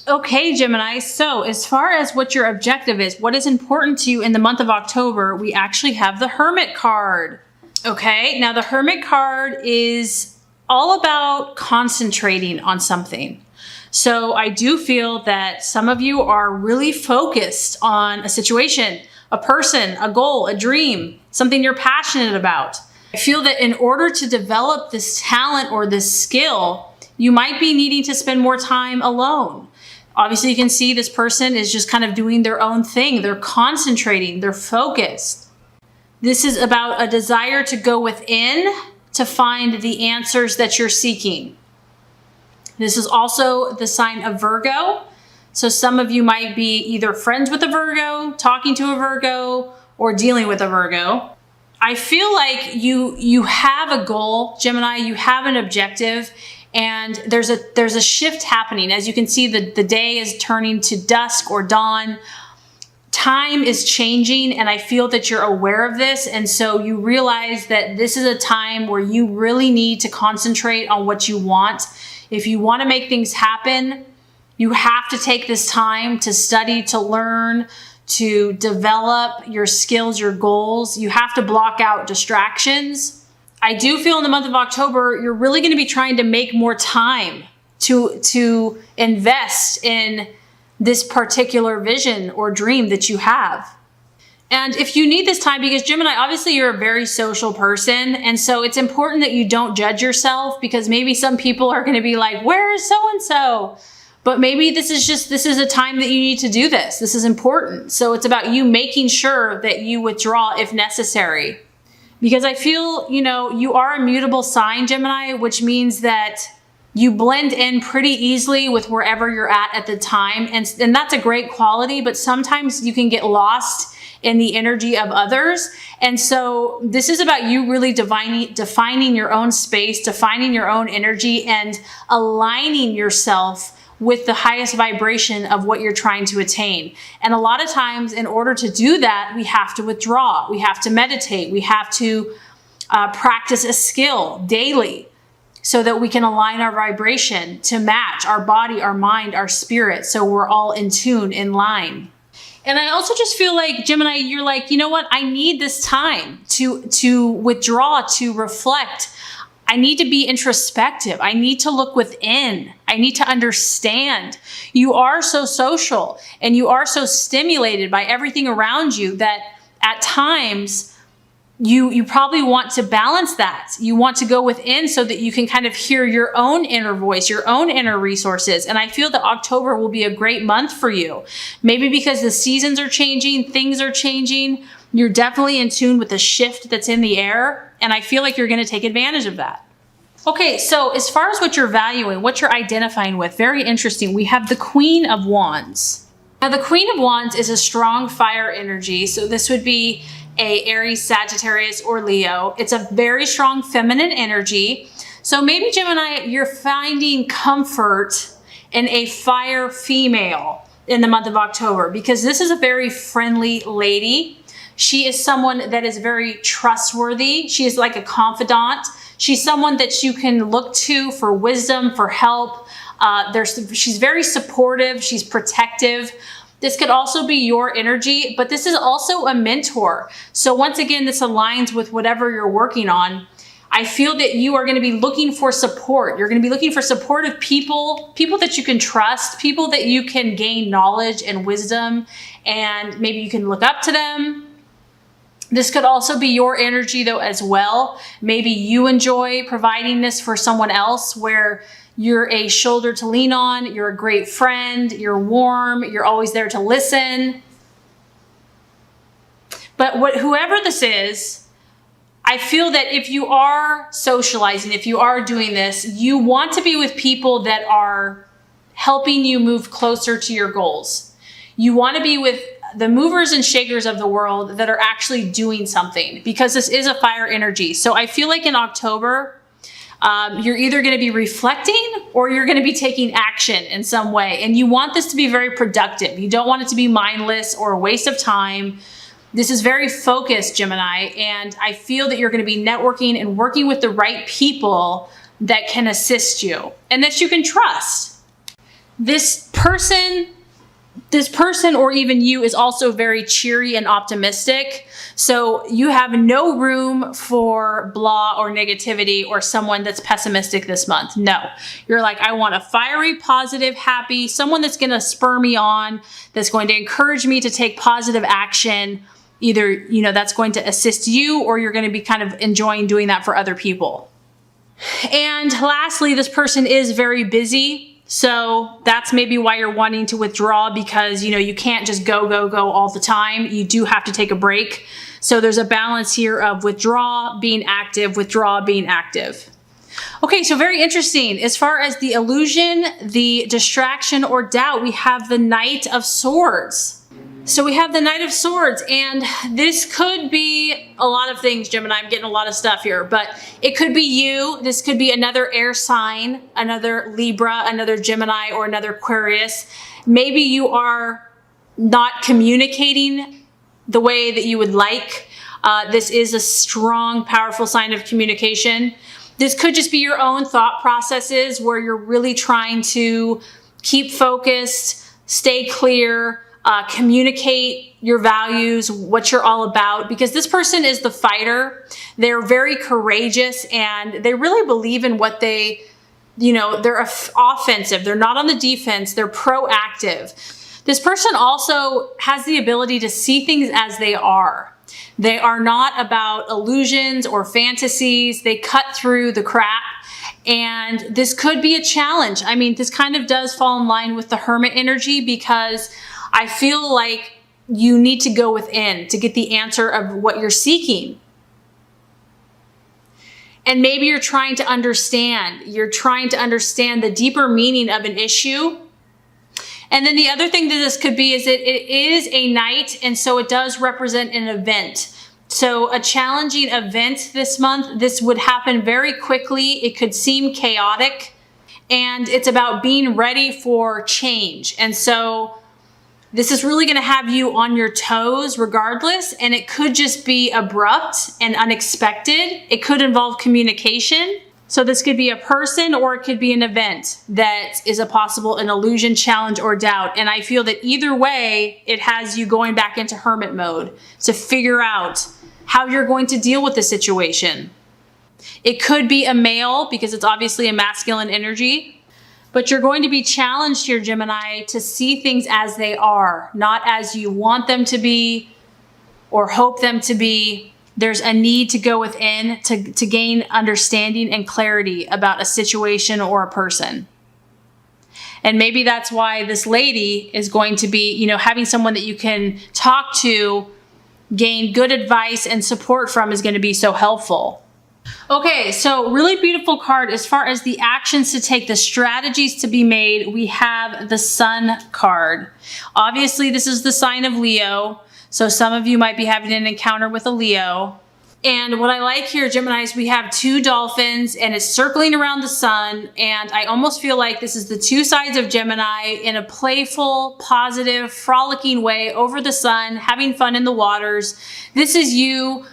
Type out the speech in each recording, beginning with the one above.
Okay, Gemini, so as far as what your objective is, what is important to you in the month of October, we actually have the Hermit card. Okay, now the Hermit card is all about concentrating on something. So I do feel that some of you are really focused on a situation, a person, a goal, a dream, something you're passionate about. I feel that in order to develop this talent or this skill, you might be needing to spend more time alone. Obviously, you can see this person is just kind of doing their own thing. They're concentrating, they're focused. This is about a desire to go within to find the answers that you're seeking. This is also the sign of Virgo. So some of you might be either friends with a Virgo, talking to a Virgo, or dealing with a Virgo. I feel like you have a goal, Gemini, you have an objective, and there's a shift happening. As you can see, the day is turning to dusk or dawn. Time is changing, and I feel that you're aware of this. And so you realize that this is a time where you really need to concentrate on what you want. If you want to make things happen, you have to take this time to study, to learn, to develop your skills, your goals. You have to block out distractions. I do feel in the month of October, you're really going to be trying to make more time to invest in this particular vision or dream that you have. And if you need this time, because Gemini, obviously you're a very social person. And so it's important that you don't judge yourself, because maybe some people are going to be like, where is so-and-so? But maybe this is a time that you need to do this. This is important. So it's about you making sure that you withdraw if necessary. Because I feel, you are a mutable sign, Gemini, which means that you blend in pretty easily with wherever you're at the time. And that's a great quality, but sometimes you can get lost in the energy of others. And so this is about you really defining your own space, defining your own energy, and aligning yourself with the highest vibration of what you're trying to attain. And a lot of times, in order to do that, we have to withdraw. We have to meditate. We have to practice a skill daily so that we can align our vibration to match our body, our mind, our spirit, so we're all in tune, in line. And I also just feel like, Gemini, you're like, you know what? I need this time to withdraw, to reflect. I need to be introspective. I need to look within. I need to understand. You are so social and you are so stimulated by everything around you that at times you probably want to balance that. You want to go within so that you can kind of hear your own inner voice, your own inner resources. And I feel that October will be a great month for you. Maybe because the seasons are changing, things are changing. You're definitely in tune with the shift that's in the air. And I feel like you're going to take advantage of that. Okay, so as far as what you're valuing, what you're identifying with, very interesting. We have the Queen of Wands. Now, the Queen of Wands is a strong fire energy. So this would be a Aries, Sagittarius, or Leo. It's a very strong feminine energy. So maybe, Gemini, you're finding comfort in a fire female in the month of October, because this is a very friendly lady. She is someone that is very trustworthy. She is like a confidant. She's someone that you can look to for wisdom, for help. She's very supportive. She's protective. This could also be your energy, but this is also a mentor. So once again, this aligns with whatever you're working on. I feel that you are going to be looking for support. You're going to be looking for supportive people, people that you can trust, people that you can gain knowledge and wisdom, and maybe you can look up to them. This could also be your energy though as well. Maybe you enjoy providing this for someone else, where you're a shoulder to lean on, you're a great friend, you're warm, you're always there to listen. But whoever this is, I feel that if you are socializing, if you are doing this, you want to be with people that are helping you move closer to your goals. You want to be with the movers and shakers of the world that are actually doing something, because this is a fire energy. So I feel like in October, you're either going to be reflecting or you're going to be taking action in some way. And you want this to be very productive. You don't want it to be mindless or a waste of time. This is very focused, Gemini. And I feel that you're going to be networking and working with the right people that can assist you and that you can trust. This this person or even you is also very cheery and optimistic. So you have no room for blah or negativity or someone that's pessimistic this month. No, you're like, I want a fiery, positive, happy, someone that's going to spur me on, that's going to encourage me to take positive action. Either, you know, that's going to assist you or you're going to be kind of enjoying doing that for other people. And lastly, this person is very busy. So that's maybe why you're wanting to withdraw, because, you know, you can't just go all the time. You do have to take a break. So there's a balance here of withdraw, being active, withdraw, being active. Okay, so very interesting. As far as the illusion, the distraction or doubt, we have the Knight of Swords. So we have the Knight of Swords, and this could be a lot of things, Gemini. I'm getting a lot of stuff here, but it could be you. This could be another air sign, another Libra, another Gemini, or another Aquarius. Maybe you are not communicating the way that you would like. This is a strong, powerful sign of communication. This could just be your own thought processes where you're really trying to keep focused, stay clear, communicate your values, what you're all about, because this person is the fighter. They're very courageous and they really believe in what they, you know, they're offensive. They're not on the defense. They're proactive. This person also has the ability to see things as they are. They are not about illusions or fantasies. They cut through the crap. And this could be a challenge. I mean, this kind of does fall in line with the Hermit energy, because I feel like you need to go within to get the answer of what you're seeking. And maybe you're trying to understand. You're trying to understand the deeper meaning of an issue. And then the other thing that this could be is that it is a night, and so it does represent an event. So a challenging event this month, this would happen very quickly. It could seem chaotic, and it's about being ready for change. And so this is really going to have you on your toes regardless, and it could just be abrupt and unexpected. It could involve communication. So this could be a person or it could be an event that is an illusion, challenge, or doubt. And I feel that either way, it has you going back into hermit mode to figure out how you're going to deal with the situation. It could be a male, because it's obviously a masculine energy. But you're going to be challenged here, Gemini, to see things as they are, not as you want them to be or hope them to be. There's a need to go within to gain understanding and clarity about a situation or a person. And maybe that's why this lady is going to be, you know, having someone that you can talk to, gain good advice and support from is going to be so helpful. Okay, so really beautiful card. As far as the actions to take, the strategies to be made, we have the Sun card. Obviously, this is the sign of Leo, so some of you might be having an encounter with a Leo. And what I like here, Gemini, is we have two dolphins and it's circling around the sun, and I almost feel like this is the two sides of Gemini in a playful, positive, frolicking way over the sun, having fun in the waters. This is you.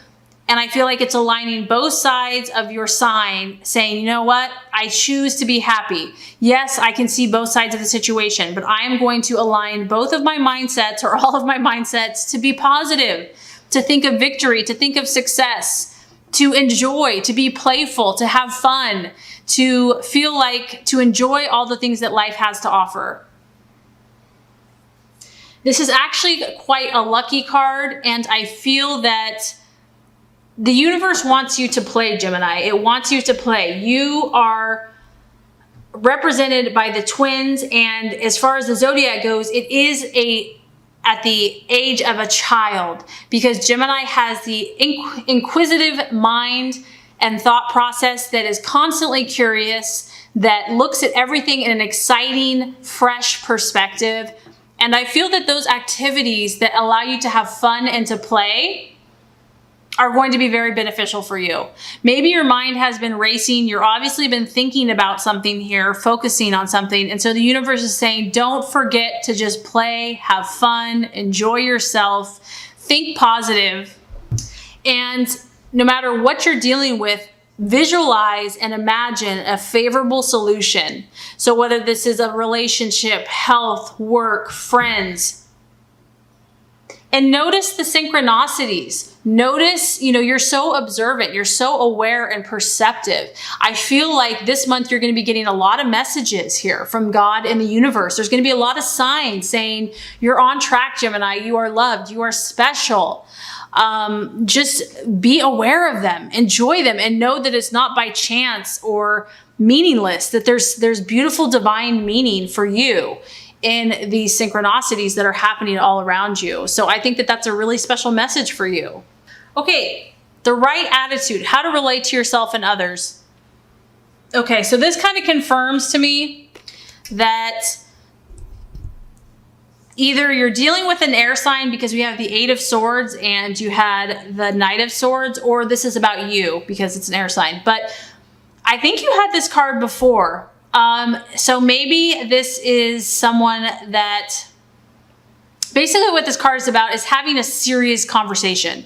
And I feel like it's aligning both sides of your sign, saying, you know what? I choose to be happy. Yes, I can see both sides of the situation, but I am going to align both of my mindsets, or all of my mindsets, to be positive, to think of victory, to think of success, to enjoy, to be playful, to have fun, to feel like, to enjoy all the things that life has to offer. This is actually quite a lucky card, and I feel that the universe wants you to play, Gemini. It wants you to play. You are represented by the twins, and as far as the zodiac goes, it is at the age of a child, because Gemini has the inquisitive mind and thought process that is constantly curious, that looks at everything in an exciting, fresh perspective. And I feel that those activities that allow you to have fun and to play are going to be very beneficial for you. Maybe your mind has been racing. You're obviously been thinking about something here, focusing on something. And so the universe is saying, don't forget to just play, have fun, enjoy yourself, think positive. And no matter what you're dealing with, visualize and imagine a favorable solution. So whether this is a relationship, health, work, friends, and notice the synchronicities. Notice, you're so observant, you're so aware and perceptive. I feel like this month you're going to be getting a lot of messages here from God and the universe. There's going to be a lot of signs saying you're on track, Gemini. You are loved. You are special. Just be aware of them, enjoy them, and know that it's not by chance or meaningless, that there's beautiful divine meaning for you in these synchronicities that are happening all around you. So I think that that's a really special message for you. Okay, the right attitude, how to relate to yourself and others. Okay, so this kind of confirms to me that either you're dealing with an air sign because we have the 8 of Swords and you had the Knight of Swords, or this is about you because it's an air sign. But I think you had this card before. So maybe this is someone that, basically what this card is about is having a serious conversation.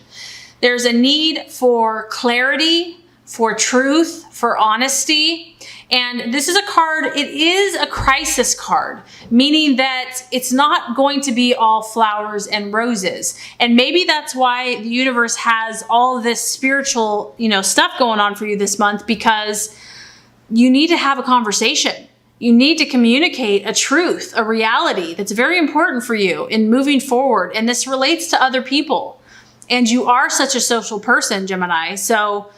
There's a need for clarity, for truth, for honesty. And this is a card, it is a crisis card, meaning that it's not going to be all flowers and roses. And maybe that's why the universe has all of this spiritual, stuff going on for you this month, because you need to have a conversation. You need to communicate a truth, a reality that's very important for you in moving forward. And this relates to other people. And you are such a social person, Gemini. So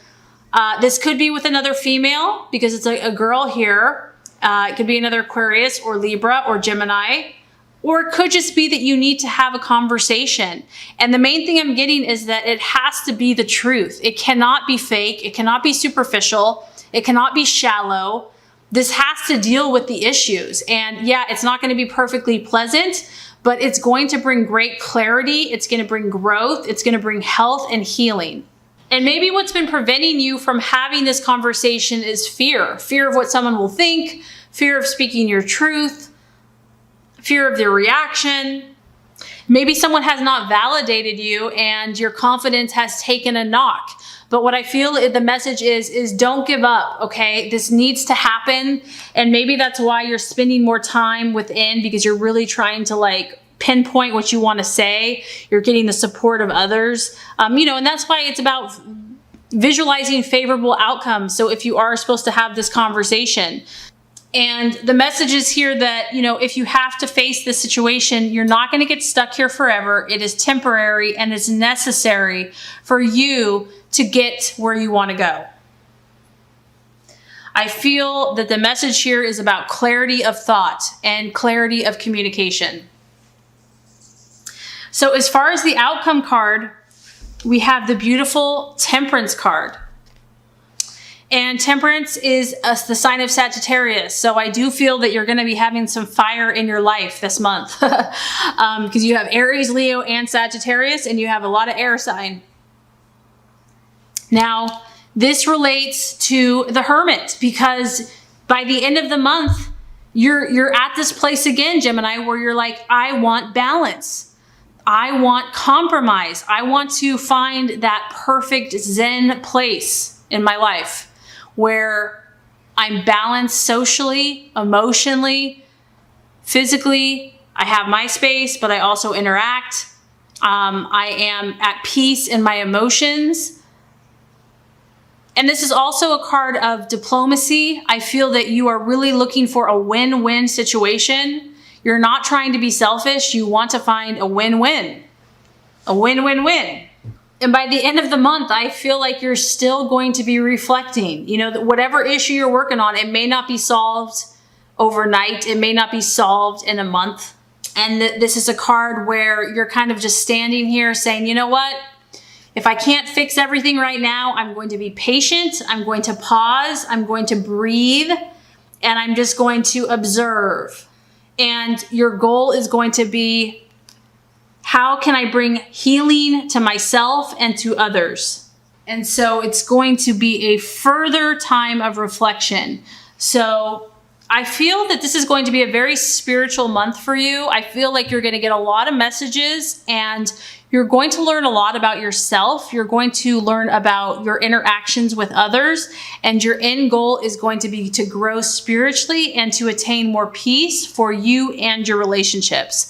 this could be with another female because it's a girl here. It could be another Aquarius or Libra or Gemini. Or it could just be that you need to have a conversation. And the main thing I'm getting is that it has to be the truth. It cannot be fake. It cannot be superficial. It cannot be shallow. This has to deal with the issues. And yeah, it's not going to be perfectly pleasant, but it's going to bring great clarity. It's going to bring growth. It's going to bring health and healing. And maybe what's been preventing you from having this conversation is fear. Fear of what someone will think, fear of speaking your truth, fear of their reaction. Maybe someone has not validated you and your confidence has taken a knock. But what I feel the message is don't give up, okay? This needs to happen. And maybe that's why you're spending more time within, because you're really trying to pinpoint what you want to say. You're getting the support of others. And that's why it's about visualizing favorable outcomes. So if you are supposed to have this conversation, and the message is here that, if you have to face this situation, you're not going to get stuck here forever. It is temporary and it's necessary for you to get where you want to go. I feel that the message here is about clarity of thought and clarity of communication. So as far as the outcome card, we have the beautiful Temperance card. And Temperance is the sign of Sagittarius. So I do feel that you're going to be having some fire in your life this month. Because you have Aries, Leo, and Sagittarius, and you have a lot of air sign. Now, this relates to the Hermit, because by the end of the month, you're at this place again, Gemini, where you're like, I want balance. I want compromise. I want to find that perfect Zen place in my life where I'm balanced socially, emotionally, physically. I have my space, but I also interact. I am at peace in my emotions. And this is also a card of diplomacy. I feel that you are really looking for a win-win situation. You're not trying to be selfish. You want to find a win-win. A win-win-win. And by the end of the month, I feel like you're still going to be reflecting. That whatever issue you're working on, it may not be solved overnight. It may not be solved in a month. And this is a card where you're kind of just standing here saying, you know what? If I can't fix everything right now, I'm going to be patient. I'm going to pause. I'm going to breathe. And I'm just going to observe. And your goal is going to be, how can I bring healing to myself and to others? And so it's going to be a further time of reflection. So I feel that this is going to be a very spiritual month for you. I feel like you're going to get a lot of messages and you're going to learn a lot about yourself. You're going to learn about your interactions with others, and your end goal is going to be to grow spiritually and to attain more peace for you and your relationships.